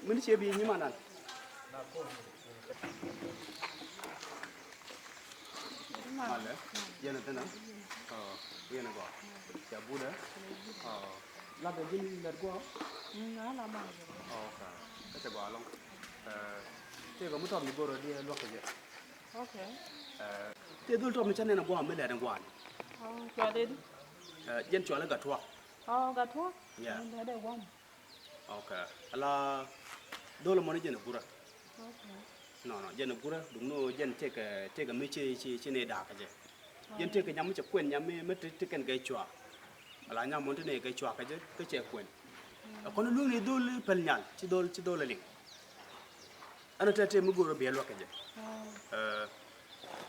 Mình sẽ bị như mà nè. Male, yana tena. Yana go. Ya buda. La de jini la go. Na la ma. Okay. Kete go along. Te go mutom ni goro di lo ke je. Okay. Te dul tom ni chane na go amele na go. Chwa de. Jen chwa la gatwa. Gatwa? Yeah. Da de go. Okay. Ala dole mo ni jene gura. Okay. No, jen gura dum no jen te ga me che ne da ka je. Jen te ka nyam che kwen nyam me te ken ga chwa. Ala nyam mo te ne ga chwa ka je ke che kwen. Kono lu ni dul pel nyal ci dol ling. Ana te mu goro be lo ka je.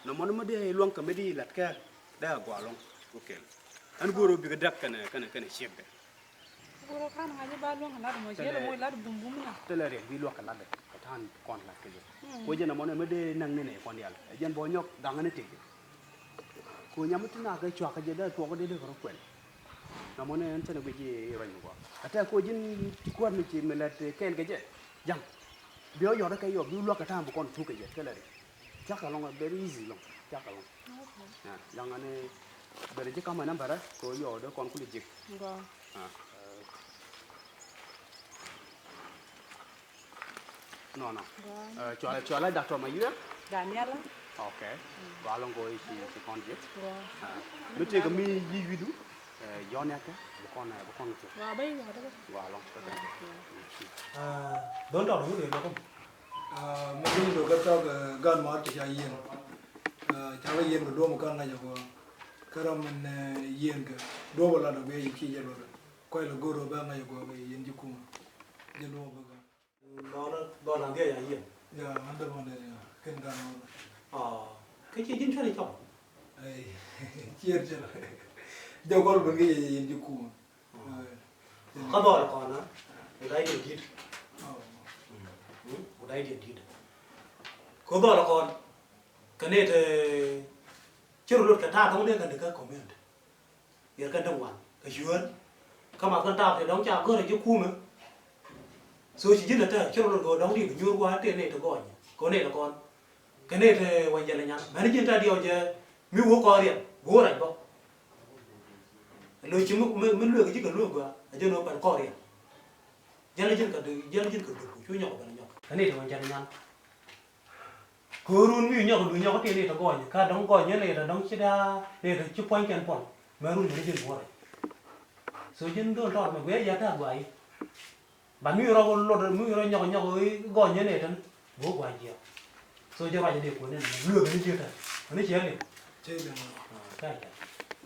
No mo no de long ka me di lat ka da go long. Okay. An goro bi ga dak kana shebe. Goro kan ha ba lo kan la mo je lo mo la bum bum na. Te la re bi lo ka la de tan kon la ke je. Ko je na mo no me de nang ne kon yal. Jen bo nyok dang ne te. Ko nyam tu na ga chwa ka je da to ko de ko kwen. Na mo ne en tane go je ro ni ko. Ata ko jin ko mi ci me la te ken ga je. Jang. Bio yo da ka yo bi lo ka tan bu kon tu ka je ke la re. Chaka long very easy long. Chaka long. Okay. Yang ane bere je kama nambara ko yo da kon ku je. Ngo. No. Chwa la doctor ma yue? Daniela. Okay. Ba long go ci kon je. Ngo. Me te ga mi yi widu yo ne ka bu kon ci. Wa bay wa da. Wa long. Don tàu đúng rồi nó không? Mình dùng đồ cái tàu gan máu thì chạy yên, chạy vào yên rồi đua một con này rồi, cái đó mình yên cái đua vào là được về khi giờ rồi, quay là goro bên này rồi về yên chụp cùng, yên đua vào cái. Nó làm cái gì yên? Dạ, anh đâu mà đây, cái gan máu. Cái gì chính xác đấy không? Ai, chia chứ rồi, đâu có bên cái yên chụp cùng. Có bao là còn á, ở đây điện thịt. Ở đây điện thịt. Có bao là còn cái này thì chưa được cái ta không nên cần được các comment. Việc cần đồng hoàn, cái duyên. Các bạn con tao thì đóng chào cơ là chụp cùng nữa. Rồi chỉ là thế, chưa được đóng đi nhiều quá tiền này thì gọi. Có này là con. Cái này thì hoàn toàn là nhá. Mà nó chỉ ra điều chứ, miêu vô coi điện, vô lại bao. Lời chỉ mình lừa cái chỉ cần lừa qua, cho nó bạn coi điện. Dân lên dân cần được chú nhỏ bạn nhỏ. Cái này thì hoàn toàn là nhá. Cứ luôn miêu nhỏ được nhỏ cái tiền này là gọi. Cả đóng gọi như này là đóng chỉ ra để là chụp quanh cái bọn. Mà luôn những chuyện vô lại. Số dân đôi tròn mà vé giá ta vậy. Bạn miêu ra nhỏ ấy gọi như này thân vô quả gì. Số cho bạn để của nên lừa cái gì thật. Nó chỉ là Chơi được. cái này.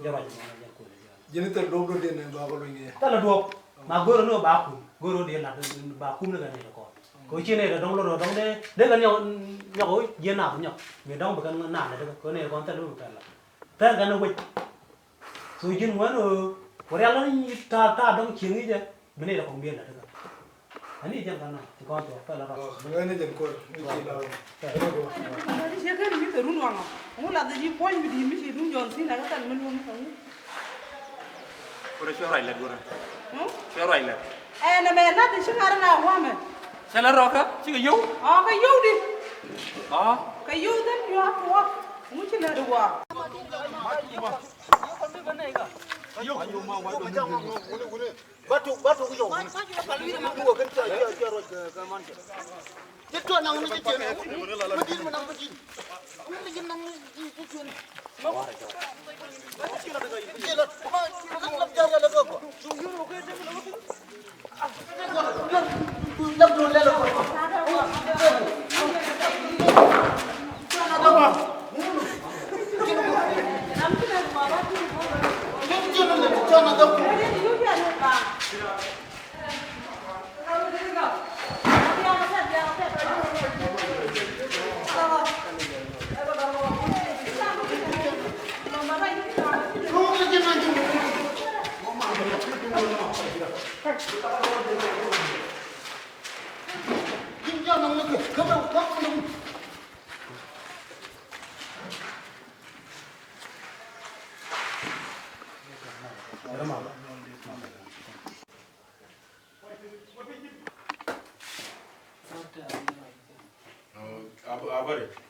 Cho bạn để của Jadi terlalu dua dia nak bawa lagi. ta là được mà goro nó bà cung goro điện là bà cung nó cái này là còn có trên này là đông lô đông đấy đấy là nhau ấy yên nào cũng nhau miền đông phải cần nản này cái này còn ta luôn cái là ta cái nó quay rồi trên ngoài rồi có ra nó ta đông chiến ấy chứ bên này là phòng biên là được anh ấy chẳng cần nào thì con chỗ phải là rồi Mengenai ni jadi kor, ni kira. Nó chỉ cái gì từ rung hoàng à? Ông là gì point vì đi mới chỉ rung giòn xin là cái tận mình luôn không? Ora shora ile gura. Shora ile. Na mẹ nó thì chúng ta nào hoa mẹ? Sala roka, chi ga yu. Cái dâu đi. Cái dâu thế nhiều hấp hoa. Muốn chỉ là được hoa. Batu cái dầu. Mua cái chơi rồi cái món kia. Cái chuyện năng cái chuyện này. Mà đi mà năng cái gì? Cái gì năng cái chuyện. Cái là mà làm chơi là được. Lâm luôn lên rồi. Cho nó đâu. Abare.